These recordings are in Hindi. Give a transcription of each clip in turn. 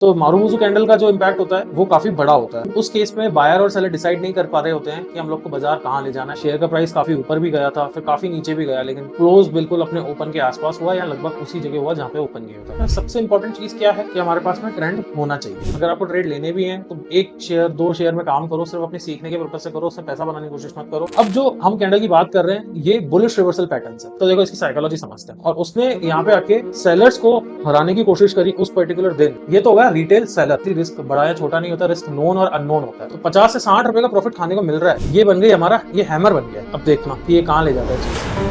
तो मारूबुजू कैंडल का जो इम्पैक्ट होता है वो काफी बड़ा होता है। उस केस में बायर और सेलर डिसाइड नहीं कर पा रहे होते हैं कि हम लोग को बाजार कहाँ ले जाना है। शेयर का प्राइस काफी ऊपर भी गया था, फिर काफी नीचे भी गया, लेकिन क्लोज बिल्कुल अपने ओपन के आसपास हुआ या लगभग उसी जगह हुआ जहाँ पे ओपन गया होता है। सबसे इंपॉर्टेंट चीज क्या है कि हमारे पास में ट्रेंड होना चाहिए। अगर आपको ट्रेड लेने भी है तो एक शेयर दो शेयर में काम करो, सिर्फ अपने सीखने के पर्पज से करो, उससे पैसा बनाने की कोशिश मत करो। अब जो हम कैंडल की बात कर रहे हैं ये बुलिश रिवर्सल पैटर्न है, तो देखो इसकी साइकोलॉजी समझते हैं। और उसने यहाँ पे आके सेलर्स को हराने की कोशिश करी उस पर्टिकुलर दिन। ये तो होगा रिटेल सेलर। रिस्क बड़ा या छोटा नहीं होता, रिस्क नोन और अननोन होता है। तो 50 से 60 रुपए का प्रॉफिट खाने को मिल रहा है, ये बन गई हमारा, ये हैमर बन गया। अब देखना कि ये कहां ले जाता है चीज।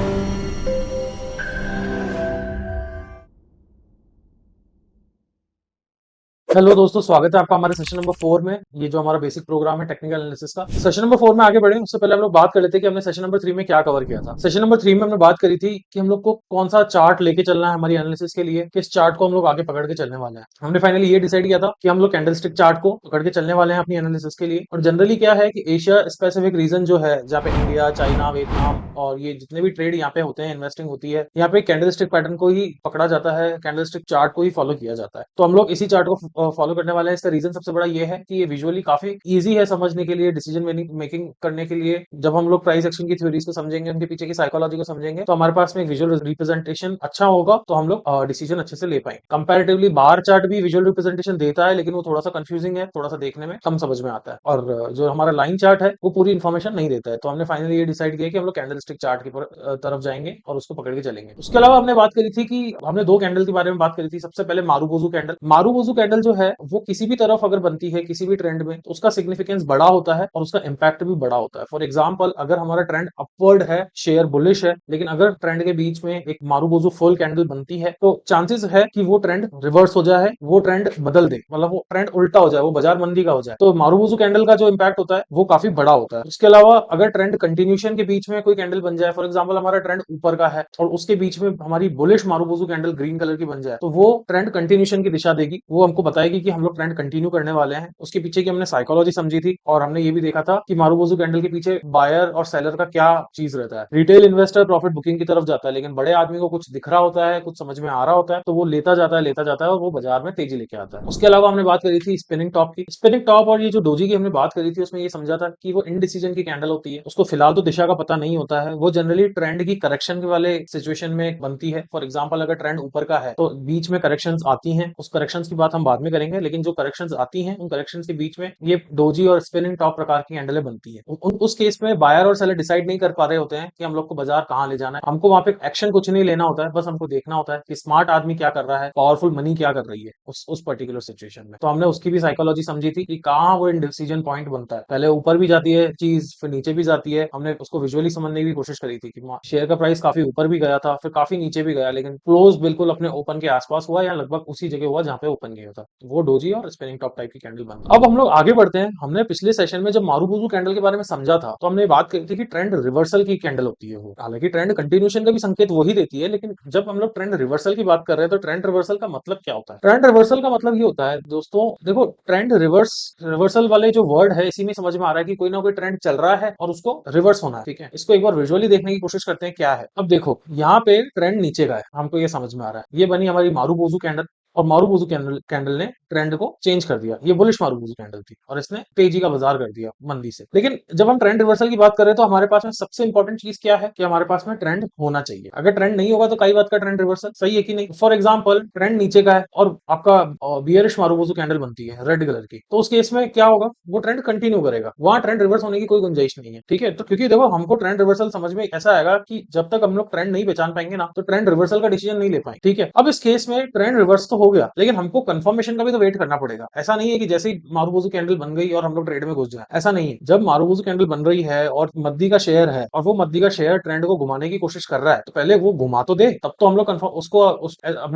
हेलो दोस्तों, स्वागत है आपका हमारे सेशन नंबर 4 में। ये जो हमारा बेसिक प्रोग्राम है टेक्निकल एनालिसिस का। सेशन नंबर 4 में आगे बढ़े उससे पहले हम लोग बात कर लेते हैं कि हमने सेशन नंबर 3 में क्या कवर किया था। सेशन नंबर 3 में हमने बात करी थी कि हम लोग को कौन सा चार्ट लेके चलना है हमारी एनालिसिस के लिए, किस चार्ट को हम लोग आगे पकड़ के चलने वाले हैं। हमने फाइनली ये डिसाइड किया था कि हम लोग कैंडलस्टिक चार्ट को पकड़ के चलने वाले हैं अपनी एनालिसिस के लिए। और जनरली क्या है कि एशिया स्पेसिफिक रीजन जो है, जहाँ पे इंडिया, चाइना, वियतनाम और ये जितने भी ट्रेड यहाँ पे होते हैं, इन्वेस्टिंग होती है, यहाँ पे कैंडलस्टिक पैटर्न को ही पकड़ा जाता है, कैंडलस्टिक चार्ट को ही फॉलो किया जाता है। तो हम लोग इसी चार्ट को फॉलो करने वाले हैं। इसका रीजन सबसे बड़ा ये है कि ये विजुअली काफी इजी है समझने के लिए, डिसीजन मेकिंग करने के लिए। जब हम लोग प्राइस एक्शन की थ्योरीज को समझेंगे, उनके पीछे की साइकोलॉजी को समझेंगे, तो हमारे पास में एक विजुअल रिप्रेजेंटेशन अच्छा होगा, तो हम लोग डिसीजन अच्छे से ले पाएंगे। कंपैरेटिवली बार चार्ट भी विजुअल रिप्रेजेंटेशन देता है, लेकिन वो थोड़ा सा कंफ्यूजिंग है, थोड़ा सा देखने में कम समझ में आता है। और जो हमारा लाइन चार्ट है वो पूरी इन्फॉर्मेशन नहीं देता है। तो हमने फाइनली ये डिसाइड किया कि हम लोग कैंडलस्टिक चार्ट की तरफ जाएंगे और उसको पकड़ के चलेंगे। उसके अलावा हमने बात करी थी कि हमने दो कैंडल के बारे में बात करी थी। सबसे पहले मारूबोजू कैंडल। मारूबोजू कैंडल जो है वो किसी भी तरफ अगर बनती है किसी भी ट्रेंड में, तो उसका सिग्निफिकेंस बड़ा होता है और उसका इंपैक्ट भी बड़ा होता है। फॉर एग्जांपल, अगर हमारा ट्रेंड अपवर्ड है, शेयर बुलिश है, लेकिन अगर ट्रेंड के बीच में एक मारूबोजू फुल कैंडल बनती है, तो चांसेस है कि वो ट्रेंड रिवर्स हो जाए, वो ट्रेंड बदल दे, मतलब वो ट्रेंड उल्टा हो जाए, वो बाजार मंदी का हो जाए। तो मारूबोजू कैंडल का जो इंपैक्ट होता है वो काफी बड़ा होता है। उसके अलावा अगर ट्रेंड कंटिन्यूशन के बीच में कोई कैंडल बन जाए, फॉर एग्जांपल हमारा ट्रेंड ऊपर का है और उसके बीच में हमारी bullish marubozu candle green colour की बन जाए, तो वो ट्रेंड कंटिन्यूशन की दिशा देगी, वो हमको बताएगी कि हम लोग ट्रेंड कंटिन्यू करने वाले हैं। उसके पीछे की हमने साइकोलॉजी समझी थी और हमने ये भी देखा था कि मारूबोजू कैंडल के पीछे बायर और सेलर का क्या चीज रहता है। रिटेल इन्वेस्टर प्रॉफिट बुकिंग की तरफ जाता है, लेकिन बड़े आदमी को कुछ दिख रहा होता है, कुछ समझ में आ रहा होता है, तो वो लेता जाता है और वो बाजार में तेजी लेके आता है। उसके अलावा हमने बात करी थी स्पिनिंग टॉप की। स्पिनिंग टॉप और ये जो डोजी की हमने बात करी थी, उसमें ये समझा था कि वो इनडिसीजन की कैंडल होती है, उसको फिलहाल तो दिशा का पता नहीं होता है, वो जनरली ट्रेंड की करेक्शन के वाले सिचुएशन में बनती है। फॉर एग्जाम्पल, अगर ट्रेंड ऊपर का है तो बीच में करेक्शन आती है, उस करेक्शन की बात हम बाद में करेंगे, लेकिन जो करेक्शन आती है उन करेक्शन के बीच में ये डोजी और स्पिनिंग टॉप प्रकार की कैंडलें बनती है। उस केस में बायर और सेलर डिसाइड नहीं कर पा रहे होते हैं कि हम लोग को बाजार कहाँ ले जाना है। हमको वहां पे एक्शन कुछ नहीं लेना होता है, बस हमको देखना होता है कि स्मार्ट आदमी क्या कर रहा है, पावरफुल मनी क्या कर रही है उस पर्टिकुलर सिचुएशन में। तो हमने उसकी भी साइकोलॉजी समझी थी कि कहाँ वो इंडिसीजन पॉइंट बनता है। पहले ऊपर भी जाती है चीज, फिर नीचे भी जाती है। हमने उसको विजुअली समझने की कोशिश करी थी कि शेयर का प्राइस काफी ऊपर भी गया था, फिर काफी नीचे भी गया, लेकिन क्लोज बिल्कुल अपने ओपन के आसपास हुआ या लगभग उसी जगह हुआ जहाँ पे ओपन गया था। वो डोजी और स्पिनिंग टॉप टाइप की कैंडल बन। अब हम लोग आगे बढ़ते हैं। हमने पिछले सेशन में जब मारूबुजू कैंडल के बारे में समझा था, तो हमने बात करी थी कि ट्रेंड रिवर्सल की कैंडल होती है वो। हालांकि ट्रेंड कंटिन्यूशन का भी संकेत वही देती है, लेकिन जब हम लोग ट्रेंड रिवर्सल की बात कर रहे हैं तो ट्रेंड रिवर्सल का मतलब क्या होता है? ट्रेंड रिवर्सल का मतलब ये होता है दोस्तों, देखो, ट्रेंड रिवर्सल वाले जो वर्ड है, इसी में समझ में आ रहा है कि कोई ना कोई ट्रेंड चल रहा है और उसको रिवर्स होना है। ठीक है, इसको एक बार विजुअली देखने की कोशिश करते हैं क्या है। अब देखो, यहाँ पे ट्रेंड नीचे का है, हमको ये समझ में आ रहा है। ये बनी हमारी मारूबुजू कैंडल और मारूबुजू कैंडल ने ट्रेंड को चेंज कर दिया। ये बुलिश मारूबुजू कैंडल थी और इसने तेजी का बाजार कर दिया मंदी से। लेकिन जब हम ट्रेंड रिवर्सल की बात कर रहे हैं तो हमारे पास में सबसे इंपॉर्टेंट चीज क्या है कि हमारे पास में ट्रेंड होना चाहिए। अगर ट्रेंड नहीं होगा तो कई बात का ट्रेंड रिवर्सल सही है कि नहीं। फॉर एग्जाम्पल, ट्रेंड नीचे का है और आपका बियरिश मारूबुजू कैंडल बनती है रेड कलर की, तो उस केस में क्या होगा? वो ट्रेंड कंटिन्यू करेगा, वहां ट्रेंड रिवर्स होने की कोई गुंजाइश नहीं है। ठीक है, तो क्योंकि देखो, हमको ट्रेंड रिवर्सल समझ में ऐसा आएगा कि जब तक हम लोग ट्रेंड नहीं पहचान पाएंगे ना, तो ट्रेंड रिवर्सल का डिसीजन नहीं ले पाएंगे। ठीक है, अब इस केस में ट्रेंड रिवर्स तो हो गया, लेकिन हमको कंफर्मेशन का भी तो वेट करना पड़ेगा। ऐसा नहीं है कि जैसे ही मारूबुजू कैंडल बन गई और हम लोग ट्रेड में घुस जाए, ऐसा नहीं है। जब मारूबुजू कैंडल बन रही है और मद्दी का शेयर है और वो मद्दी का शेयर ट्रेंड को घुमाने की कोशिश कर रहा है, तो पहले वो घुमा तो दे, तब तो हम लोग कंफर्म उसको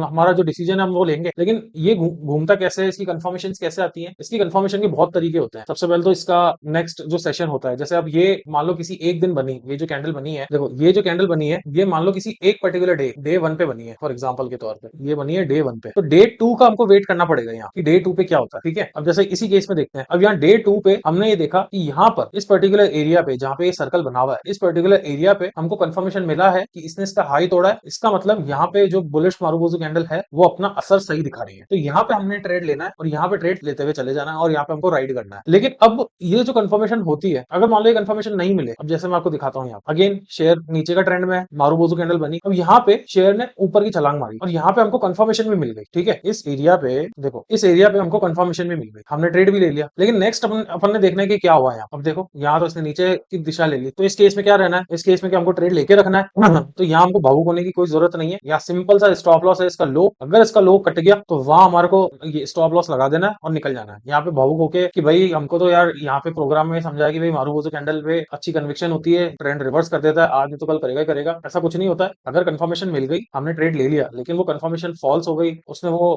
हमारा जो डिसीजन है हम वो लेंगे। लेकिन ये घूमता कैसे है, इसकी कंफर्मेशन कैसे आती है? इसकी कंफर्मेशन के बहुत तरीके होते हैं। सबसे पहले तो इसका नेक्स्ट जो सेशन होता है, जैसे अब ये मान लो किसी एक दिन बनी, ये जो कैंडल बनी है, देखो ये जो कैंडल बनी है, ये मान लो किसी एक पर्टिकुलर डे 1 पे बनी है। फॉर एग्जाम्पल के तौर पर ये बनी है डे 1 पे, तो डे 2 का हमको वेट करना पड़ेगा यहाँ। कि डे 2 पे क्या होता है, ठीक है। अब जैसे इसी केस में देखते हैं, अब यहाँ डे 2 पे हमने ये देखा कि यहाँ पर इस पर्टिकुलर एरिया पे जहाँ पे ये सर्कल बना हुआ है, इस पर्टिकुलर एरिया पे हमको कंफर्मेशन मिला है कि इसने इसका हाई तोड़ा है। इसका मतलब यहाँ पे जो बुलिश मारुबोजू कैंडल है वो अपना असर सही दिखा रही है। तो यहाँ पे हमने ट्रेड लेना है और यहाँ पे ट्रेड लेते हुए चले जाना है और यहाँ पे हमको राइड करना है। लेकिन अब ये जो कंफर्मेशन होती है, अगर मान लो ये कंफर्मेशन नहीं मिले, अब जैसे मैं आपको दिखाता हूँ, यहाँ अगेन शेयर नीचे का ट्रेंड में है, मारुबोजू कैंडल बनी, अब यहाँ पे शेयर ने ऊपर की छलांग मारी और यहाँ पे हमको कंफर्मेशन भी मिल गई, ठीक है। इस एरिया पे देखो, इस एरिया पे हमको कंफर्मेशन भी मिल गई, हमने ट्रेड भी ले लिया। लेकिन नेक्स्ट अपन ने देखना है कि क्या हुआ यहाँ। अब देखो यहाँ तो इसने नीचे की दिशा ले ली, तो इस केस में क्या रहना है, इस केस में क्या हमको ट्रेड लेके रखना है। तो यहाँ हमको भावुक होने की कोई जरूरत नहीं है। यहाँ सिंपल सा स्टॉप लॉस है इसका लो, अगर इसका लो कट गया तो वहां हमारे को ये स्टॉप लॉस लगा देना है और निकल जाना है। यहाँ पे भावुक होके कि भाई हमको तो यार यहाँ पे प्रोग्राम में समझाया कि भाई मारुबोजू कैंडल पे अच्छी कन्विक्शन होती है, ट्रेंड रिवर्स कर देता है, आज नहीं तो कल करेगा ही करेगा। ऐसा कुछ नहीं होता है। अगर कंफर्मेशन मिल गई, हमने ट्रेड ले लिया, लेकिन वो कंफर्मेशन फॉल्स हो गई, उसने वो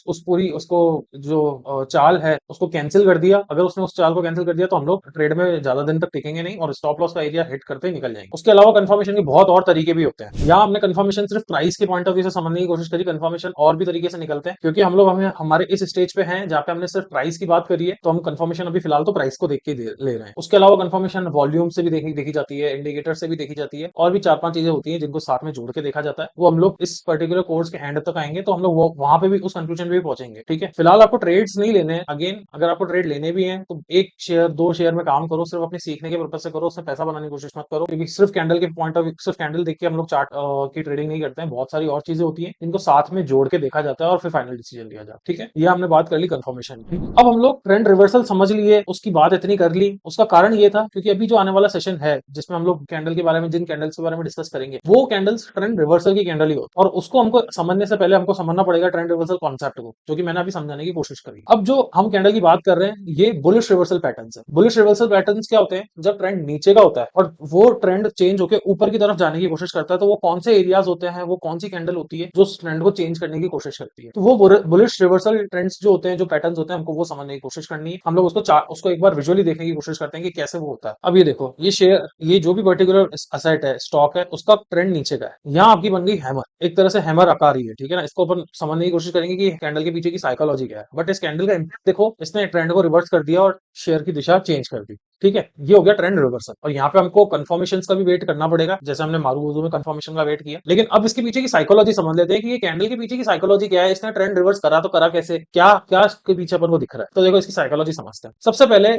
उस पूरी उसको जो चाल है उसको कैंसिल कर दिया। अगर उसने उस चाल को कैंसिल कर दिया तो हम लोग ट्रेड में ज्यादा दिन तक टिकेंगे नहीं और स्टॉप लॉस का एरिया हिट करते ही निकल जाएंगे। उसके अलावा कंफर्मेशन के बहुत और तरीके भी होते हैं। यहाँ हमने कंफर्मेशन सिर्फ प्राइस के पॉइंट ऑफ व्यू से समझने की कोशिश करी, कंफर्मेशन और भी तरीके से निकलते हैं, क्योंकि हम लोग हमें हमारे इस स्टेज पे हैं जहाँ पे हमने सिर्फ प्राइस की बात करी है, तो हम कंफर्मेशन अभी फिलहाल तो प्राइस को देख के ले रहे हैं। उसके अलावा कंफर्मेशन वॉल्यूम से भी देखी जाती है, इंडिकेटर से भी देखी जाती है, और भी 4-5 चीजें होती है जिनको साथ में जोड़ के देखा जाता है। वो हम लोग इस पर्टिकुलर कोर्स के एंड तक आएंगे तो हम लोग वहां पे भी उस कंक्लूजन पे भी पहुंचेंगे, ठीक है। फिलहाल आपको ट्रेड्स नहीं लेने हैं। अगेन अगर आपको ट्रेड लेने भी हैं तो एक शेयर 2 शेयर में काम करो, सिर्फ अपने सीखने के पर्पज से करो, उसमें पैसा बनाने की कोशिश मत करो, क्योंकि सिर्फ कैंडल के पॉइंट ऑफ व्यू, सिर्फ कैंडल देख के हम लोग चार्ट की ट्रेडिंग नहीं करते हैं। बहुत सारी और चीजें होती हैं जिनको साथ में जोड़ के देखा जाता है और फिर फाइनल डिसीजन लिया जाता है, ठीक है। ये हमने बात कर ली कंफर्मेशन की। अब हम लोग ट्रेंड रिवर्सल समझ लिए, उसकी बात इतनी कर ली। उसका कारण ये था क्योंकि अभी जो आने वाला सेशन है जिसमें हम लोग कैंडल के बारे में, जिन कैंडल्स के बारे में डिस्कस करेंगे, वो कैंडल्स ट्रेंड रिवर्सल की कैंडल ही हो, और उसको हमको समझने से पहले हमको समझना पड़ेगा ट्रेंड रिवर्सल कॉन्सेप्ट को, जो कि मैंने अभी समझाने की कोशिश करी। अब जो हम कैंडल की बात कर रहे हैं ये बुलिश रिवर्सल पैटर्न्स है। बुलिश रिवर्सल पैटर्न्स क्या होते हैं, जब ट्रेंड नीचे का होता है और वो ट्रेंड चेंज होकर ऊपर की तरफ जाने की कोशिश करता है, तो वो कौन से एरियाज होते हैं, वो कौन सी कैंडल होती है जो उस ट्रेंड को चेंज करने की कोशिश करती है। तो वो बुलिश रिवर्सल ट्रेंड्स जो होते हैं, जो पैटर्न्स होते हैं, हमको वो समझने की कोशिश करनी है। हम लोग उसको एक बार विजुअली देखने की कोशिश करते हैं कि कैसे वो होता है। अब ये देखो, ये शेयर, ये जो भी पर्टिकुलर असेट है, स्टॉक है, उसका ट्रेंड नीचे का है। यहाँ आपकी बन गई हैमर, एक तरह से हैमर आकार ही है, ठीक है ना। इसको अपन समझने की कोशिश करेंगे कि कैंडल के पीछे की साइकोलॉजी क्या है। बट इस कैंडल का इम्पैक्ट देखो, इसने ट्रेंड को रिवर्स कर दिया और शेयर की दिशा चेंज कर दी, ठीक है। ये हो गया ट्रेंड रिवर्सल। और यहाँ पे हमको कंफर्मेशन का भी वेट करना पड़ेगा, जैसे हमने मारुबोजू में कंफर्मेशन का वेट किया। लेकिन अब इसके पीछे की साइकोलॉजी समझ लेते हैं कि ये कैंडल के पीछे की साइकोलॉजी क्या है, इसने ट्रेंड रिवर्स करा तो करा कैसे, क्या क्या इसके पीछे अपन को दिख रहा है। तो देखो इसकी साइकोलॉजी समझते हैं। सबसे पहले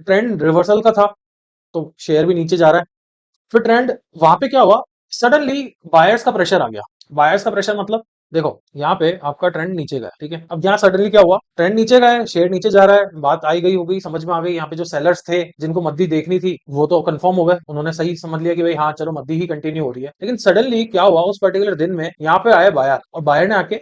ट्रेंड रिवर्सल का था तो शेयर भी नीचे जा रहा है। फिर ट्रेंड वहां पे क्या हुआ, सडनली बायर्स का प्रेशर आ गया। बायर्स का प्रेशर मतलब देखो, यहाँ पे आपका ट्रेंड नीचे गया, ठीक है। अब यहाँ सडनली क्या हुआ, ट्रेंड नीचे गया है, शेयर नीचे जा रहा है, बात आई गई हो गई, समझ में आ गई। यहाँ पे जो सेलर्स थे जिनको मद्दी देखनी थी वो तो कंफर्म हो गए, उन्होंने सही समझ लिया कि भाई हाँ चलो मद्दी ही कंटिन्यू हो रही है। लेकिन सडनली क्या हुआ, उस पर्टिकुलर दिन में यहाँ पे आया बायर, और बायर ने आके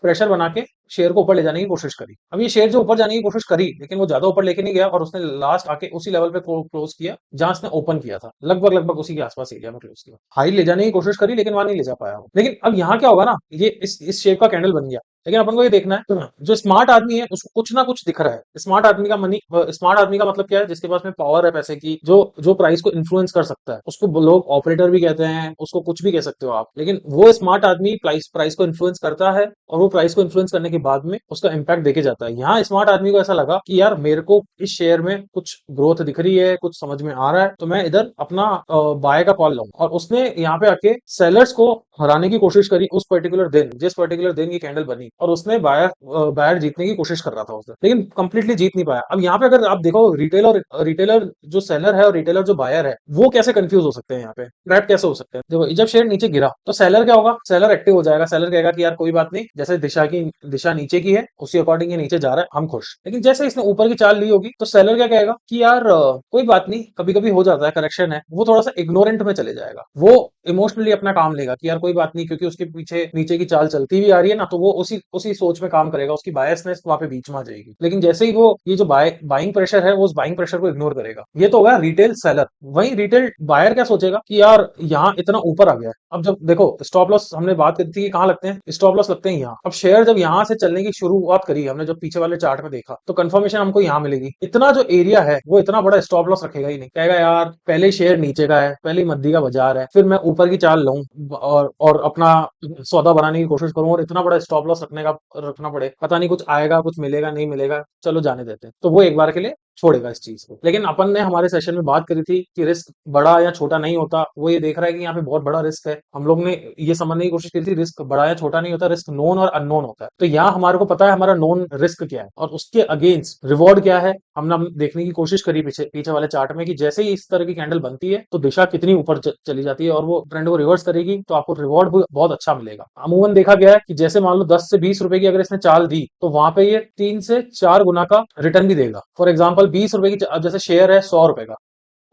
प्रेशर बना के शेयर को ऊपर ले जाने की कोशिश करी। अब ये शेयर जो ऊपर जाने की कोशिश करी, लेकिन वो ज्यादा ऊपर लेके नहीं गया और उसने लास्ट आके उसी लेवल पे क्लोज किया जहां उसने ओपन किया था, लगभग लगभग उसी के आसपास एरिया में क्लोज किया। हाई ले जाने की कोशिश करी लेकिन वहां नहीं ले जा पाया वो। लेकिन अब यहाँ क्या होगा ना, ये इस शेप का कैंडल बन गया, लेकिन अपन को ये देखना है जो स्मार्ट आदमी है उसको कुछ ना कुछ दिख रहा है। स्मार्ट आदमी का मनी, स्मार्ट आदमी का मतलब क्या है, जिसके पास में पावर है पैसे की, जो जो प्राइस को इन्फ्लुएंस कर सकता है, उसको लोग ऑपरेटर भी कहते हैं, उसको कुछ भी कह सकते हो आप। लेकिन वो स्मार्ट आदमी प्राइस को इन्फ्लुएंस करता है और वो प्राइस को इन्फ्लुएंस करने के बाद में उसका इंपैक्ट देखे जाता है। यहाँ स्मार्ट आदमी को ऐसा लगा कि यार मेरे को इस शेयर में कुछ ग्रोथ दिख रही है, कुछ समझ में आ रहा है, तो मैं इधर अपना बाय का कॉल लूं। और उसने यहाँ पे आके सेलर्स को हराने की कोशिश करी उस पर्टिकुलर दिन, जिस पर्टिकुलर दिन ये कैंडल बनी, और उसने बायर जीतने की कोशिश कर रहा था उसने, लेकिन कंप्लीटली जीत नहीं पाया। अब यहाँ पे अगर आप देखो, रिटेलर जो सेलर है और रिटेलर जो बायर है, वो कैसे कंफ्यूज हो सकते हैं, यहाँ पे ट्रैप कैसे हो सकते हैं। देखो जब शेयर नीचे गिरा तो सेलर क्या होगा, सेलर एक्टिव हो जाएगा, सेलर कहेगा कि यार कोई बात नहीं, जैसे दिशा नीचे की है उसी अकॉर्डिंग ये नीचे जा रहा है, हम खुश। लेकिन जैसे इसने ऊपर की चाल ली होगी तो सेलर क्या कहेगा कि यार कोई बात नहीं, कभी कभी हो जाता है, करेक्शन है, वो थोड़ा सा इग्नोरेंट में चले जाएगा, वो इमोशनली अपना काम लेगा कि यार कोई बात नहीं, क्योंकि उसके पीछे नीचे की चाल चलती हुई आ रही है ना, तो वो उसी उसी सोच में काम करेगा, उसकी बायसनेस वहां पे बीच में आ जाएगी। लेकिन जैसे ही वो ये जो बाइंग प्रेशर है, वो उस बाइंग प्रेशर को इग्नोर करेगा। ये तो होगा रिटेल सेलर। वहीं रिटेल बायर क्या सोचेगा कि यार यहाँ इतना ऊपर आ गया है। अब जब देखो स्टॉप लॉस हमने बात करी थी कि कहाँ लगते हैं, स्टॉप लॉस लगते हैं यहाँ। अब शेयर जब यहाँ से चलने की शुरुआत करी, हमने जब पीछे वाले चार्ट में देखा, तो कंफर्मेशन हमको यहाँ मिलेगी। इतना जो एरिया है वो इतना बड़ा स्टॉप लॉस रखेगा ही नहीं, कहेगा यार पहले शेयर नीचे का है, पहले मद्दी का बाजार है, फिर मैं ऊपर की चाल लूं और अपना सौदा बनाने की कोशिश करूं, और इतना बड़ा स्टॉप लॉस रखने रखना पड़े, पता नहीं कुछ आएगा, कुछ मिलेगा, नहीं मिलेगा, चलो जाने देते हैं, तो वो एक बार के लिए छोड़ेगा इस चीज को। लेकिन अपन ने हमारे सेशन में बात करी थी कि रिस्क बड़ा या छोटा नहीं होता, वो ये देख रहा है कि यहाँ पे बहुत बड़ा रिस्क है। हम लोग ने ये समझने की कोशिश की थी रिस्क बड़ा या छोटा नहीं होता, रिस्क नोन और अननोन होता है। तो यहाँ हमारे को पता है हमारा नोन रिस्क क्या है और उसके अगेंस्ट रिवॉर्ड क्या है। हमने देखने की कोशिश करी पीछे पीछे वाले चार्ट में कि जैसे ही इस तरह की कैंडल बनती है तो दिशा कितनी ऊपर चली जाती है और वो ट्रेंड को रिवर्स करेगी तो आपको रिवॉर्ड भी बहुत अच्छा मिलेगा। अमूमन देखा गया है कि जैसे मान लो 10 से 20 रुपए की अगर इसने चाल दी तो वहां पे ये 3 से 4 गुना का रिटर्न भी देगा। फॉर एग्जाम्पल 20 रुपए की, अब जैसे शेयर है 100 रुपए का,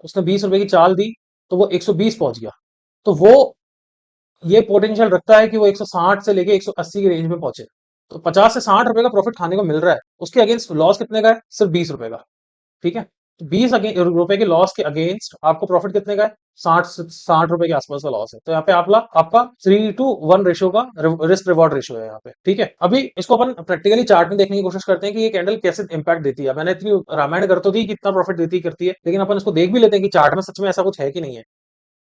उसने 20 रुपए की चाल दी तो वो 120 पहुंच गया, तो वो ये पोटेंशियल रखता है कि वो 160 से लेके 180 की रेंज में पहुंचे। तो 50 से 60 रुपए का प्रॉफिट खाने को मिल रहा है, उसके अगेंस्ट लॉस कितने का है, सिर्फ 20 रुपए का। ठीक है, तो 20 रुपए के लॉस के अगेंस्ट आपको प्रॉफिट कितने का है, 60 रुपए के आसपास का लॉस है। तो यहाँ पे आपका 3:1 रेशियो का रिस्क रिवॉर्ड रेशियो है यहाँ पे। ठीक है, अभी इसको अपन प्रैक्टिकली चार्ट में देखने की कोशिश करते हैं कि ये कैंडल कैसे इंपैक्ट देती है। मैंने इतनी रामायण कर तो दी कि इतना प्रॉफिट देती करती है, लेकिन अपन इसको देख भी लेते हैं कि चार्ट में सच में ऐसा कुछ है कि नहीं है।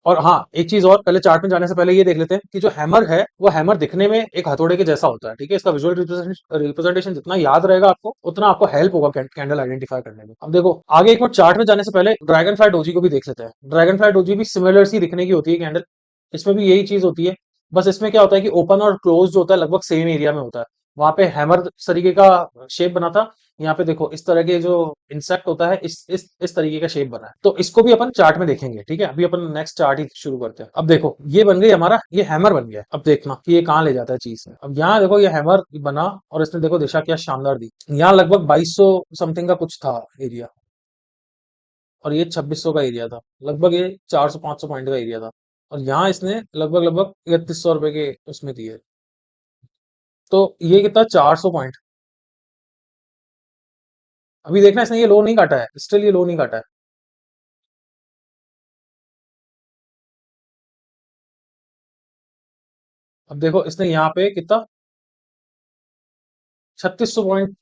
और हाँ, एक चीज और, पहले चार्ट में जाने से पहले ये देख लेते हैं कि जो हैमर है वो हैमर दिखने में एक हथौड़े के जैसा होता है। ठीक है, इसका विजुअल रिप्रेजेंटेशन जितना याद रहेगा आपको उतना आपको हेल्प होगा कैंडल आइडेंटिफाई करने में। अब देखो आगे एक बार चार्ट में जाने से पहले ड्रैगन फ्लाई डोजी को भी देख लेते हैं। ड्रैगन फ्लाई डोजी भी सिमिलर सी दिखने की होती है कैंडल, इसमें भी यही चीज होती है। बस इसमें क्या होता है कि ओपन और क्लोज जो होता है लगभग सेम एरिया में होता है। वहां पे हैमर तरीके का शेप बना था, यहाँ पे देखो इस तरह के जो इंसेक्ट होता है इस तरीके का शेप बना है। तो इसको भी अपन चार्ट में देखेंगे। ठीक है, अभी अपन नेक्स्ट चार्ट ही शुरू करते हैं। अब देखो ये बन गई हमारा, ये हैमर बन गया। अब देखना कि ये कहाँ ले जाता है चीज से। अब यहाँ देखो ये हैमर बना और इसने देखो दिशा क्या शानदार दी। यहाँ लगभग 2200 समथिंग का कुछ था एरिया और ये 2600 का एरिया था, लगभग ये 400-500 पॉइंट का एरिया था। और यहाँ इसने लगभग लगभग 3100 रुपए के उसमें दिए। तो ये कितना, 400 पॉइंट। अभी देखना इसने ये लो नहीं काटा है, स्टिल ये लो नहीं काटा है। अब देखो इसने यहाँ पे कितना, 3600 पॉइंट,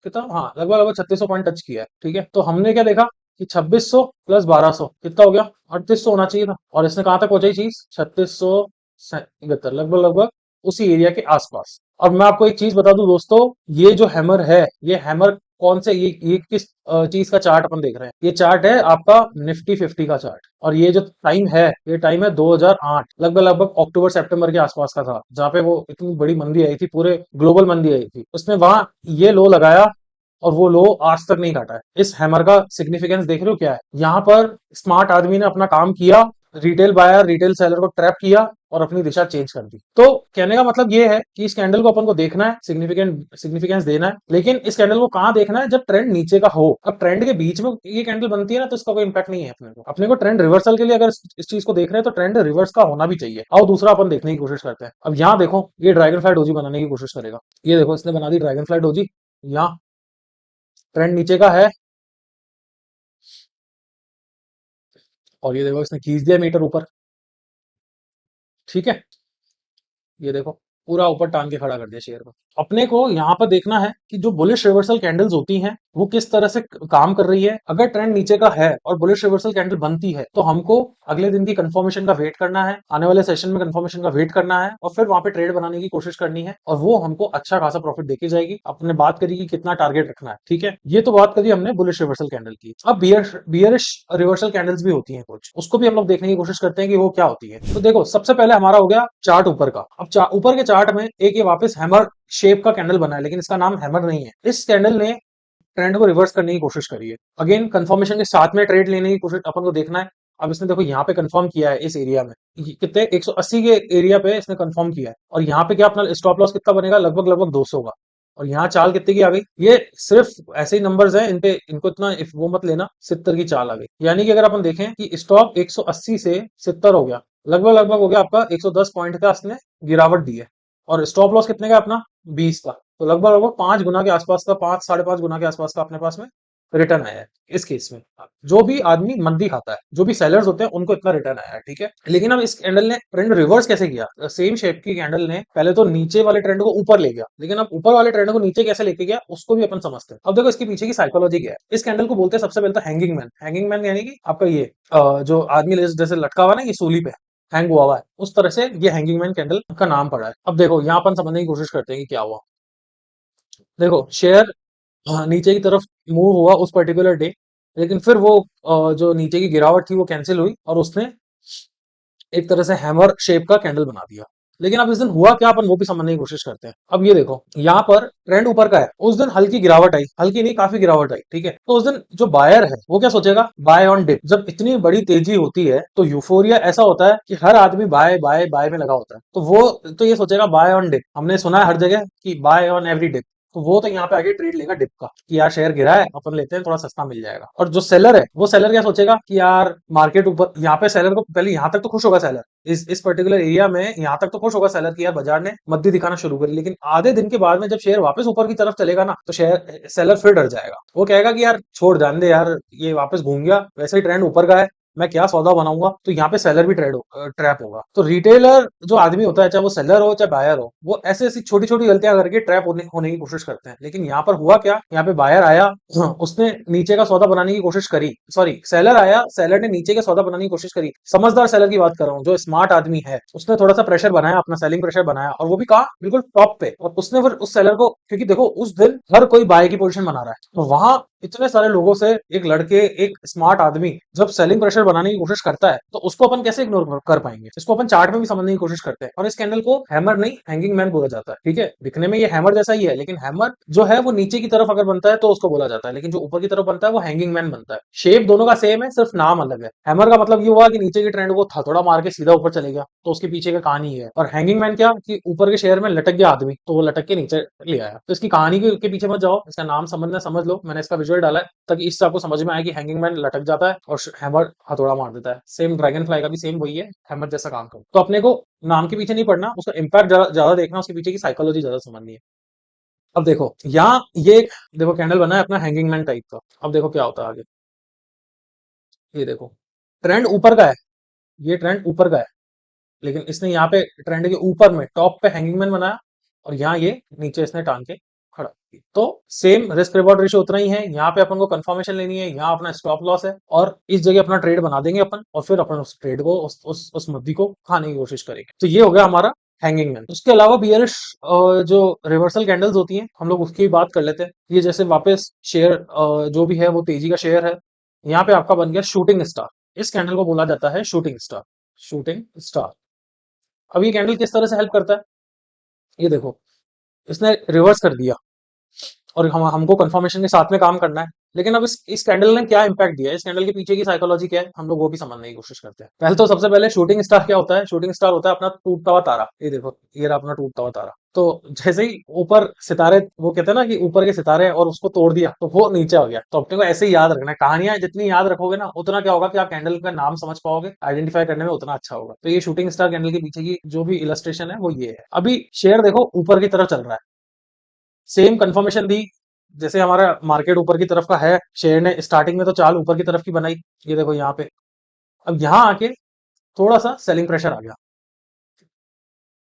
कितना, हाँ लगभग लगभग 3600 पॉइंट टच किया है। ठीक है, तो हमने क्या देखा कि 2600 प्लस 1200 कितना हो गया, 3800 होना चाहिए था। और इसने कहां तक पहुंचाई चीज, 3671, लगभग लगभग उसी एरिया के आसपास। और मैं आपको एक चीज बता दूं दोस्तों, ये जो हैमर है, ये हैमर कौन से, ये किस चीज का चार्ट अपन देख रहे हैं, ये चार्ट है आपका निफ्टी 50 का चार्ट। और ये जो टाइम है, ये टाइम है 2008, लगभग लगभग अक्टूबर सितंबर के आसपास का था, जहां पे वो इतनी बड़ी मंदी आई थी, पूरे ग्लोबल मंदी आई थी। उसने वहां ये लो लगाया और वो लो आज तक नहीं काटा है। इस हैमर का सिग्निफिकेंस देख रहे हो क्या है, यहाँ पर स्मार्ट आदमी ने अपना काम किया, रिटेल बायर रिटेल सेलर को ट्रैप किया और अपनी दिशा चेंज कर दी। तो कहने का मतलब ये है कि इस कैंडल को अपन को देखना है, सिग्निफिकेंस देना है, लेकिन इस कैंडल को कहाँ देखना है, जब ट्रेंड नीचे का हो। अब ट्रेंड के बीच में ये कैंडल बनती है ना, तो इसका कोई इंपैक्ट नहीं है अपने को ट्रेंड रिवर्सल के लिए अगर इस चीज को देख रहे हैं तो ट्रेंड रिवर्स का होना भी चाहिए। आओ दूसरा अपन देखने की कोशिश करते हैं। अब यहाँ देखो ये ड्रैगन फ्लाई डोजी बनाने की कोशिश करेगा। ये देखो इसने बना दी ड्रैगन फ्लाई डोजी, यहाँ ट्रेंड नीचे का है और ये देखो इसने खींच दिया मीटर ऊपर। ठीक है, ये देखो पूरा ऊपर टांग के खड़ा कर दिया शेयर को। अपने को यहाँ पर देखना है कि जो बुलिश रिवर्सल कैंडल्स होती हैं वो किस तरह से काम कर रही है। अगर ट्रेंड नीचे का है और बुलिश रिवर्सल कैंडल बनती है तो हमको अगले दिन की कंफर्मेशन का वेट करना है, आने वाले सेशन में कंफर्मेशन का वेट करना है और फिर वहां पे ट्रेड बनाने की कोशिश करनी है और वो हमको अच्छा खासा प्रॉफिट देके जाएगी। अपने बात करी कि कितना टारगेट रखना है। ठीक है, ये तो बात करी हमने बुलिश रिवर्सल कैंडल की। अब बियरिश रिवर्सल कैंडल्स भी होती हैं कुछ, उसको भी हम लोग देखने की कोशिश करते हैं कि वो क्या होती है। तो देखो सबसे पहले हमारा हो गया चार्ट ऊपर का। अब ऊपर के चार्ट में एक ये वापस हैमर शेप का कैंडल बना है, लेकिन इसका नाम हैमर नहीं है। इस कैंडल ने ट्रेंड को रिवर्स करने की कोशिश करी है। अगेन कंफर्मेशन के साथ में ट्रेड लेने की कोशिश अपन को देखना है। अब इसने देखो यहाँ पे कंफर्म किया है इस एरिया में, कितने 180 के एरिया पे इसने कंफर्म किया है और यहाँ पे क्या अपना स्टॉप लॉस कितना बनेगा, लगभग लगभग 200 का। और यहाँ चाल कितने की आ गई, ये सिर्फ ऐसे ही नंबर्स हैं, इनको इतना वो मत लेना, 70 की चाल आ गई। यानी कि अगर अपन देखें कि स्टॉप 180 से 70 हो गया, लगभग लगभग हो गया आपका 110 पॉइंट का इसने गिरावट दी है। और स्टॉप लॉस कितने का अपना, 20 का। तो लगभग लगभग 5 गुना के आसपास का, 5-5.5 गुना के आसपास का अपने पास में रिटर्न आया है इस केस में। जो भी आदमी मंदी खाता है, जो भी सेलर्स होते हैं, उनको इतना रिटर्न आया है। ठीक है, लेकिन अब इस कैंडल ने ट्रेंड रिवर्स कैसे किया, सेम शेप की कैंडल ने पहले तो नीचे वाले ट्रेंड को ऊपर ले गया, लेकिन अब ऊपर वाले ट्रेंड को नीचे कैसे लेके गया उसको भी अपन समझते हैं। अब देखो इसके पीछे की साइकोलॉजी क्या है। इस कैंडल को बोलते हैं सबसे पहले तो हैंगिंग मैन। हैंगिंग मैन यानी कि आपका ये जो आदमी जैसे लटका हुआ ना, ये सूली पे हैंग हुआ हुआ है, उस तरह से ये हैंगिंग मैन कैंडल का नाम पड़ा है। अब देखो यहाँ अपन समझने की कोशिश करते हैं कि क्या हुआ। देखो शेयर नीचे की तरफ मूव हुआ उस पर्टिकुलर डे, लेकिन फिर वो जो नीचे की गिरावट थी वो कैंसिल हुई और उसने एक तरह से हैमर शेप का कैंडल बना दिया। लेकिन अब इस दिन हुआ क्या, अपन वो भी समझने की कोशिश करते हैं। अब ये देखो यहाँ पर ट्रेंड ऊपर का है, उस दिन हल्की गिरावट आई, हल्की नहीं काफी गिरावट आई, ठीक है। तो उस दिन जो बायर है वो क्या सोचेगा, बाय ऑन डिप। जब इतनी बड़ी तेजी होती है तो यूफोरिया ऐसा होता है कि हर आदमी बाय बाय बाय में लगा होता है, तो वो तो ये सोचेगा बाय ऑन डिप। हमने सुना है हर जगह कि बाय ऑन एवरी डिप, तो वो तो यहाँ पे आगे ट्रेड लेगा डिप का कि यार शेयर गिरा है अपन लेते हैं, थोड़ा सस्ता मिल जाएगा। और जो सेलर है वो सेलर क्या सोचेगा कि यार मार्केट ऊपर, यहाँ पे सेलर को पहले यहाँ तक तो खुश होगा सेलर, इस पर्टिकुलर एरिया में यहाँ तक तो खुश होगा सेलर कि यार बाजार ने मद्दी दिखाना शुरू करी। लेकिन आधे दिन के बाद में जब शेयर वापस ऊपर की तरफ चलेगा ना, तो शेयर सेलर फिर डर जाएगा। वो कहेगा कि यार छोड़ जान दे यार, ये वापस घूम गया, वैसे ही ट्रेंड ऊपर का है, मैं क्या सौदा बनाऊंगा। तो यहाँ पे सेलर भी ट्रैप होगा। तो रिटेलर जो आदमी होता है, चाहे वो सेलर हो चाहे बायर हो, वो ऐसे ऐसी छोटी छोटी गलतियां करके ट्रैप होने की कोशिश करते हैं। लेकिन यहाँ पर हुआ क्या, यहाँ पे बायर आया, उसने नीचे का सौदा बनाने की कोशिश करी, सॉरी सेलर आया, सेलर ने नीचे का सौदा बनाने की कोशिश करी। समझदार सेलर की बात कर रहा हूँ, जो स्मार्ट आदमी है, उसने थोड़ा सा प्रेशर बनाया, अपना सेलिंग प्रेशर बनाया, और वो भी कहा बिल्कुल टॉप पे। और उसने फिर उस सेलर को, क्योंकि देखो उस दिन हर कोई बाय की पोजीशन बना रहा है, तो वहां इतने सारे लोगों से एक लड़के, एक स्मार्ट आदमी जब सेलिंग प्रेशर बनाने की कोशिश करता है, तो उसको अपन कैसे इग्नोर कर पाएंगे। इसको अपन चार्ट में भी समझने की कोशिश करते हैं। और इस कैंडल को हैमर नहीं हैंगिंग मैन बोला जाता है, ठीक है। दिखने में ये हैमर जैसा ही है, लेकिन हैमर जो है वो नीचे की तरफ अगर बनता है तो उसको बोला जाता है, लेकिन जो ऊपर की तरफ बनता है वो हैंगिंग मैन बनता है। शेप दोनों का सेम है, सिर्फ नाम अलग है। हैमर का मतलब ये हुआ कि नीचे की ट्रेंड को थोड़ा मार के सीधा ऊपर चले गया, तो उसके पीछे का कहानी है। और हैंगिंग मैन क्या कि ऊपर के शेयर में लटक गया आदमी, तो वो लटक के नीचे ले आया। तो इसकी कहानी के पीछे मत जाओ, इसका नाम समझना समझ लो, मैंने इसका विजुअल डाला है ताकि इससे आपको समझ में आए कि हैंगिंग मैन लटक जाता है और हैमर हथौड़ा मार देता है। सेम ड्रैगन फ्लाई का भी सेम वही है, हैमर जैसा काम करता है। तो अपने को नाम के पीछे नहीं पड़ना, उसका इम्पैक्ट ज्यादा देखना, उसके पीछे की साइकोलॉजी ज्यादा समझनी है। अब देखो यहाँ ये देखो कैंडल बना है अपना हैंगिंग मैन टाइप का। अब देखो क्या होता है आगे, ये देखो ट्रेंड ऊपर का है, ये ट्रेंड ऊपर का है, लेकिन इसने यहाँ पे ट्रेंड के ऊपर में टॉप पे हैंगिंग मैन बनाया, और यहाँ ये नीचे इसने टांग के खड़ा किया। तो सेम रिस्क रिवॉर्ड रेशियो उतना ही है। यहाँ पे अपन को कंफर्मेशन लेनी है, यहाँ अपना स्टॉप लॉस है, और इस जगह अपना ट्रेड बना देंगे अपन, और फिर अपन उस ट्रेड को उस मुद्दे को खाने की कोशिश करेंगे। तो ये हो गया हमारा हैंगिंग मैन। उसके अलावा बियरिश जो रिवर्सल कैंडल्स होती हैं, हम लोग उसकी बात कर लेते हैं। ये जैसे वापस शेयर जो भी है वो तेजी का शेयर है, यहाँ पे आपका बन गया शूटिंग स्टार। इस कैंडल को बोला जाता है शूटिंग स्टार, शूटिंग स्टार। अब ये कैंडल किस तरह से हेल्प करता है, ये देखो इसने रिवर्स कर दिया, और हमको कंफर्मेशन के साथ में काम करना है। लेकिन अब इस कैंडल ने क्या इंपैक्ट दिया है, इस कैंडल के पीछे की साइकोलॉजी क्या है, हम लोग वो भी समझने की कोशिश करते हैं। पहले तो सबसे पहले शूटिंग स्टार क्या होता है, शूटिंग स्टार होता है अपना टूटता हुआ तारा। ये देखो ये रहा अपना टूटता हुआ तारा। तो जैसे ही ऊपर सितारे, वो कहते हैं ना कि ऊपर के सितारे हैं, और उसको तोड़ दिया तो वो नीचे आ गया। तो अपने को ऐसे ही याद रखना है, कहानियां जितनी याद रखोगे ना, उतना क्या होगा कि आप कैंडल का नाम समझ पाओगे, आइडेंटिफाई करने में उतना अच्छा होगा। तो ये शूटिंग स्टार कैंडल के पीछे की जो भी इलस्ट्रेशन है वो ये है। अभी शेयर देखो ऊपर की तरफ चल रहा है, सेम कंफर्मेशन दी, जैसे हमारा मार्केट ऊपर की तरफ का है, शेयर ने स्टार्टिंग में तो चाल ऊपर की तरफ की बनाई, ये देखो यहाँ पे। अब यहाँ आके थोड़ा सा सेलिंग प्रेशर आ गया,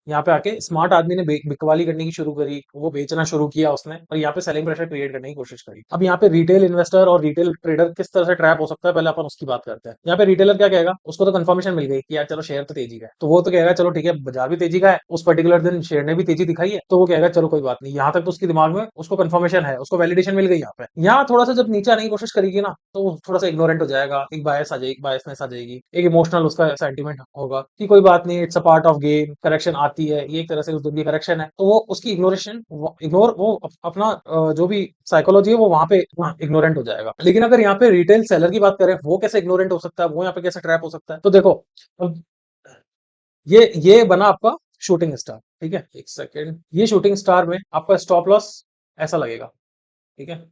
यहाँ पे आके स्मार्ट आदमी ने बिकवाली करने की शुरू करी, वो बेचना शुरू किया उसने, और यहाँ पे सेलिंग प्रेशर क्रिएट करने की कोशिश करी। अब यहाँ पे रिटेल इन्वेस्टर और रिटेल ट्रेडर किस तरह से ट्रैप हो सकता है, पहले अपन उसकी बात करते हैं। यहाँ पे रिटेलर क्या कहेगा, उसको तो कंफर्मेशन मिल गई कि यार चलो शेयर तो तेजी का है, तो वो तो कहेगा चलो ठीक है, बाजार भी तेजी का है, उस पर्टिकुलर दिन शेयर ने भी तेजी दिखाई है, तो वो कहेगा चलो कोई बात नहीं। यहाँ तक तो उसके दिमाग में उसको कंफर्मेशन है, उसको वैलिडेशन मिल गई। यहाँ पे यहाँ थोड़ा सा जब नीचे आने की कोशिश करेगी ना, तो वो थोड़ा सा इग्नोरेंट हो जाएगा, एक बायस आ जाएगी, बायसनेस आ जाएगी, एक इमोशनल उसका सेंटीमेंट होगा कि कोई बात नहीं, it's a part of game, correction आती है, ये एक तरह से उस दिन की करेक्शन है। तो वो उसकी इग्नोर वो अपना जो भी साइकोलॉजी है वो वहां पे इग्नोरेंट हो जाएगा। लेकिन अगर यहाँ पे रिटेल सेलर की बात करें, वो कैसे इग्नोरेंट हो सकता है, वो यहाँ पे कैसे ट्रैप हो सकता है, तो देखो अब ये बना आपका शूटिंग स्टार, ठीक है। एक सेकेंड, ये शूटिंग स्टार में आपका स्टॉप लॉस ऐसा लगेगा, ठीक है।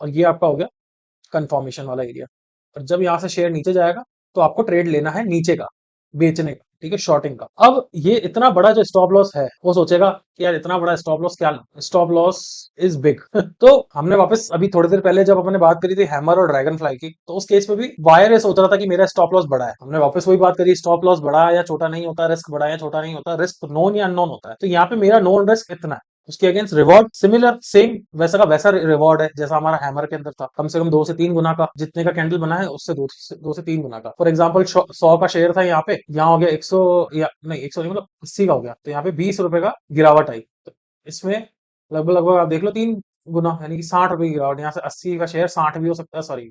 और ये आपका हो गया कंफर्मेशन वाला एरिया। और जब यहां से शेयर नीचे जाएगा, तो आपको ट्रेड लेना है नीचे का, बेचने का, ठीक है, शॉर्टिंग का। अब ये इतना बड़ा जो स्टॉप लॉस है, वो सोचेगा कि यार इतना बड़ा स्टॉप लॉस क्या, स्टॉप लॉस इज बिग। तो हमने वापस अभी थोड़ी देर पहले जब हमने बात करी थी हैमर और ड्रैगन फ्लाई की, तो उस केस में भी बायर ये सोच रहा था कि मेरा स्टॉप लॉस बड़ा है। हमने वापस वही बात करी, स्टॉप लॉस बड़ा है या छोटा नहीं होता, रिस्क बड़ा है या छोटा नहीं होता, रिस्क नोन या अननोन होता है। तो यहाँ पे मेरा नोन रिस्क इतना है, उसके अगेंस्ट रिवॉर्ड सिमिलर सेम वैसा का वैसा रिवॉर्ड है जैसा हमारा हैमर के अंदर था, कम से कम 2 से 3 गुना का। जितने का कैंडल बना है उससे 2 से 3 गुना का। फॉर एग्जाम्पल 100 का शेयर था यहाँ पे, यहाँ हो गया 100, या नहीं 100 नहीं, मतलब 80 का हो गया, तो यहाँ पे 20 रुपए का गिरावट आई। तो इसमें लगभग लगभग आप देख लो गुना, यानी कि 60 रुपए की गिरावट। यहाँ से 80 का शेयर 60 भी हो सकता है, सॉरी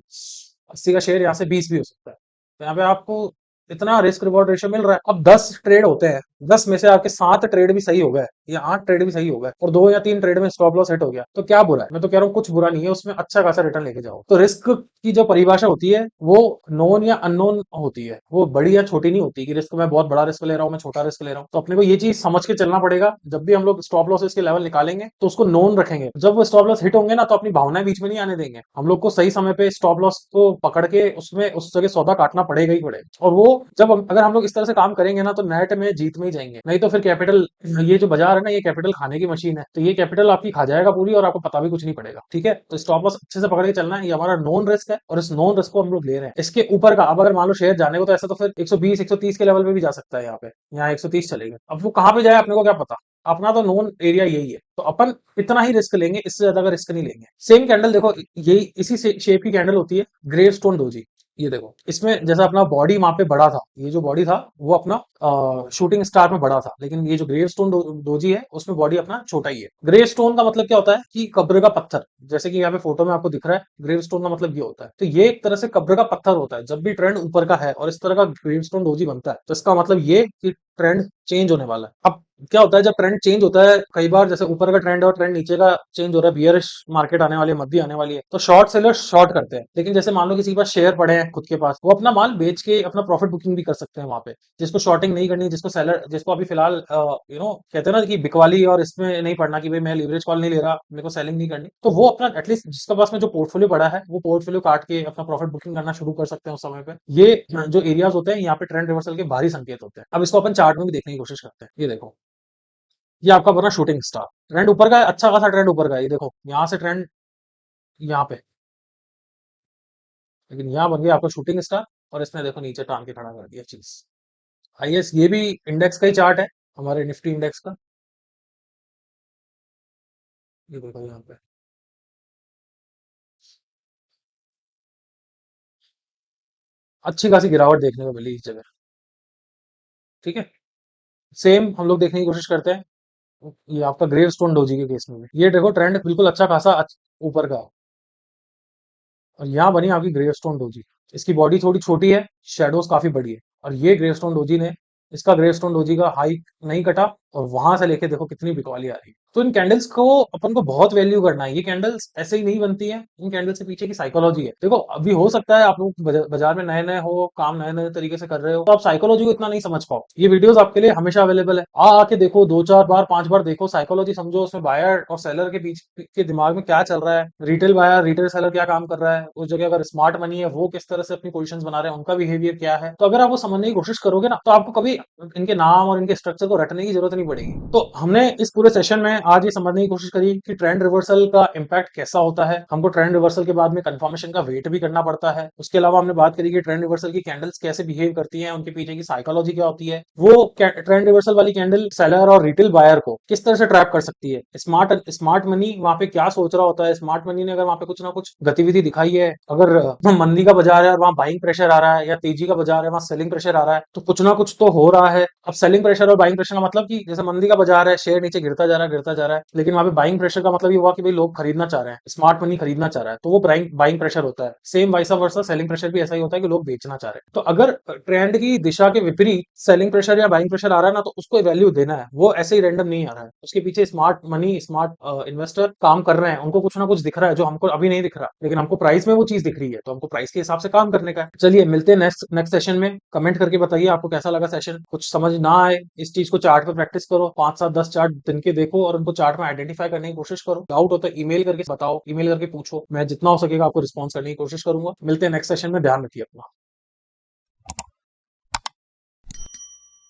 80 का शेयर यहाँ से 20 भी हो सकता है। तो यहाँ पे आपको इतना रिस्क रिवॉर्ड रेशियो मिल रहा है। अब 10 ट्रेड होते हैं, 10 में से आपके 7 ट्रेड भी सही हो गए या 8 ट्रेड भी सही हो गए और 2 या 3 ट्रेड में स्टॉप लॉस हिट हो गया, तो क्या बुरा है? मैं तो कह रहा हूँ कुछ बुरा नहीं है, उसमें अच्छा खासा रिटर्न लेके जाओ। तो रिस्क की जो परिभाषा होती है वो नोन या अननोन होती है, वो बड़ी या छोटी नहीं होती कि रिस्क मैं बहुत बड़ा रिस्क ले रहा हूँ, मैं छोटा रिस्क ले रहा हूँ। तो अपने को ये चीज समझ के चलना पड़ेगा। जब भी हम लोग स्टॉप लॉसेस के लेवल निकालेंगे तो उसको नोन रखेंगे। जब वो स्टॉप लॉस हिट होंगे ना, तो अपनी भावनाएं बीच में नहीं आने देंगे। हम लोग को सही समय पे स्टॉप लॉस को पकड़ के उसमें उस जगह सौदा काटना पड़ेगा ही पड़ेगा। और वो जब अगर हम लोग इस तरह से काम करेंगे ना, तो नेट में जीत में ही जाएंगे। नहीं तो फिर कैपिटल, ये जो बाजार है ना, ये कैपिटल खाने की मशीन है। तो ये कैपिटल आपकी खा जाएगा पूरी और आपको पता भी कुछ नहीं पड़ेगा। ठीक है, तो स्टॉप लॉस अच्छे से पकड़ के चलना है। ये हमारा नॉन रिस्क है और इस नॉन रिस्क को हम लोग ले रहे हैं। इसके ऊपर का अब अगर मान लो शेयर जाने को, तो ऐसा तो फिर 120 130 के लेवल पे भी जा सकता है। यहाँ 130 चलेगा। अब वो कहाँ पे जाए अपने को क्या पता। अपना तो नोन एरिया यही है, तो अपन इतना ही रिस्क लेंगे, इससे ज्यादा का रिस्क नहीं लेंगे। सेम कैंडल देखो, यही इसी शेप की कैंडल होती है ग्रेव स्टोन डोजी। ये देखो, इसमें जैसा अपना बॉडी वहां पे बड़ा था, ये जो बॉडी था वो अपना शूटिंग स्टार में बड़ा था, लेकिन ये जो ग्रेव स्टोन डोजी है उसमें बॉडी अपना छोटा ही है। ग्रेव स्टोन का मतलब क्या होता है कि कब्र का पत्थर, जैसे कि यहाँ पे फोटो में आपको दिख रहा है। ग्रेव स्टोन का मतलब ये होता है, तो ये एक तरह से कब्र का पत्थर होता है। जब भी ट्रेंड ऊपर का है और इस तरह का ग्रेव स्टोन डोजी बनता है, तो इसका मतलब ये कि ट्रेंड चेंज होने वाला है। अब क्या होता है जब ट्रेंड चेंज होता है, कई बार जैसे ऊपर का ट्रेंड और ट्रेंड नीचे का चेंज हो रहा है, बियरिश मार्केट आने वाली है, मंदी आने वाली है, तो शॉर्ट सेलर शॉर्ट करते हैं। लेकिन जैसे मान लो किसी के पास शेयर पड़े हैं खुद के पास, वो अपना माल बेच के अपना प्रॉफिट बुकिंग भी कर सकते हैं वहां पे। जिसको शॉर्टिंग नहीं करनी, जिसको सेलर, जिसको अभी फिलहाल कहते हैं ना कि बिकवाली और इसमें नहीं पड़ना कि भाई मैं लीवरेज कॉल नहीं ले रहा, मेरे को सेलिंग नहीं करनी, तो वो अपना एटलीस्ट जिसके पास में जो पोर्टफोलियो पड़ा है, वो पोर्टफोलियो काट के अपना प्रॉफिट बुकिंग करना शुरू कर सकते हैं उस समय पे। ये जो एरियाज होते हैं, यहाँ पे ट्रेंड रिवर्सल के भारी संकेत होते हैं। अब इसको अपन चार्ट में भी देखने की कोशिश करते हैं। ये देखो, ये आपका बना शूटिंग स्टार। ट्रेंड ऊपर का है, अच्छा खासा ट्रेंड ऊपर का है। ये देखो यहाँ से ट्रेंड यहाँ पे, लेकिन यहाँ बन गया आपका शूटिंग स्टार और इसने देखो नीचे टांग के खड़ा कर दिया चीज। आई एस, ये भी इंडेक्स का ही चार्ट है, हमारे निफ्टी इंडेक्स का। ये देखो यहाँ पे अच्छी खासी गिरावट देखने को मिली इस जगह। ठीक है, सेम हम लोग देखने की कोशिश करते हैं। ये आपका ग्रेव स्टोन डोजी के केस में भी ये देखो ट्रेंड बिल्कुल अच्छा खासा ऊपर का, और यहाँ बनी आपकी ग्रेवस्टोन डोजी। इसकी बॉडी थोड़ी छोटी है, शेडोज काफी बड़ी है, और ये ग्रेवस्टोन डोजी ने, इसका ग्रेवस्टोन डोजी का हाइक नहीं कटा, और वहां से लेके देखो कितनी बिकवाली आ रही है। तो इन कैंडल्स को अपन को बहुत वैल्यू करना है। ये कैंडल्स ऐसे ही नहीं बनती है, इन कैंडल्स के पीछे की साइकोलॉजी है। देखो अभी हो सकता है आप लोग बाजार में नए नए हो, काम नए नए तरीके से कर रहे हो, तो आप साइकोलॉजी को इतना नहीं समझ पाओ। ये वीडियोस आपके लिए हमेशा अवेलेबल है, आके देखो, 2 4 बार 5 बार देखो, साइकोलॉजी समझो, उसमें बायर और सेलर के बीच के दिमाग में क्या चल रहा है, रिटेल बायर रिटेल सेलर क्या काम कर रहा है उस जगह, अगर स्मार्ट मनी है वो किस तरह से अपनी पोजीशंस बना रहे हैं, उनका बिहेवियर क्या है। तो अगर आप वो समझने की कोशिश करोगे ना, तो आपको कभी इनके नाम और इनके स्ट्रक्चर को रटने की जरूरत नहीं पड़ेगी। तो हमने इस पूरे सेशन में आज ये समझने की कोशिश करी कि ट्रेंड रिवर्सल का इम्पैक्ट कैसा होता है। हमको ट्रेंड रिवर्सल के बाद में कंफर्मेशन का वेट भी करना पड़ता है। उसके अलावा हमने बात करी कि ट्रेंड रिवर्सल की कैंडल्स कैसे बिहेव करती हैं, उनके पीछे की साइकोलॉजी क्या होती है। वो ट्रेंड रिवर्सल वाली कैंडल सेलर और रिटेल बायर को किस तरह से ट्रैप कर सकती है। स्मार्ट स्मार्ट मनी वहां पे क्या सोच रहा होता है। स्मार्ट मनी ने अगर वहां पे कुछ ना कुछ गतिविधि दिखाई है, अगर मंदी का बाजार है और वहां बाइंग प्रेशर आ रहा है, या तेजी का बाजार है वहां सेलिंग प्रेशर आ रहा है, तो कुछ ना कुछ तो हो रहा है। अब सेलिंग प्रेशर और बाइंग प्रेशर का मतलब कि जैसे मंदी का बाजार है, शेयर नीचे गिरता जा रहा है, गिरता जा रहा है, लेकिन वहां पे बाइंग प्रेशर का मतलब ये हुआ कि भाई लोग खरीदना चाह रहे हैं, स्मार्ट मनी खरीदना चाह रहा है, तो वो बाइंग प्रेशर होता है। सेम वाइसा वर्सा सेलिंग प्रेशर भी ऐसा ही होता है कि लोग बेचना चाह रहे हैं। तो अगर ट्रेंड की दिशा के विपरीत सेलिंग प्रेशर या बाइंग प्रेशर आ रहा है ना, तो उसको वैल्यू देना है। वो ऐसे ही रैंडम नहीं आ रहा है, उसके पीछे स्मार्ट मनी, स्मार्ट इन्वेस्टर काम कर रहे हैं, उनको कुछ ना कुछ दिख रहा है जो हमको अभी नहीं दिख रहा, लेकिन हमको प्राइस में वो चीज दिख रही है, तो हमको प्राइस के हिसाब से काम करने का है। चलिए मिलते हैं नेक्स्ट नेक्स्ट सेशन में। कमेंट करके बताइए आपको कैसा लगा सेशन। कुछ समझ ना आए, इस चीज को चार्ट पे प्रैक्टिस करो, 5 7 10 चार्ट दिन के देखो और उनको चार्ट में आइडेंटिफाई करने की कोशिश करो। डाउट हो तो ईमेल करके बताओ, ईमेल करके पूछो, मैं जितना हो सकेगा आपको रिस्पॉन्स करने की कोशिश करूंगा। मिलते हैं नेक्स्ट सेशन में, ध्यान रखिए अपना।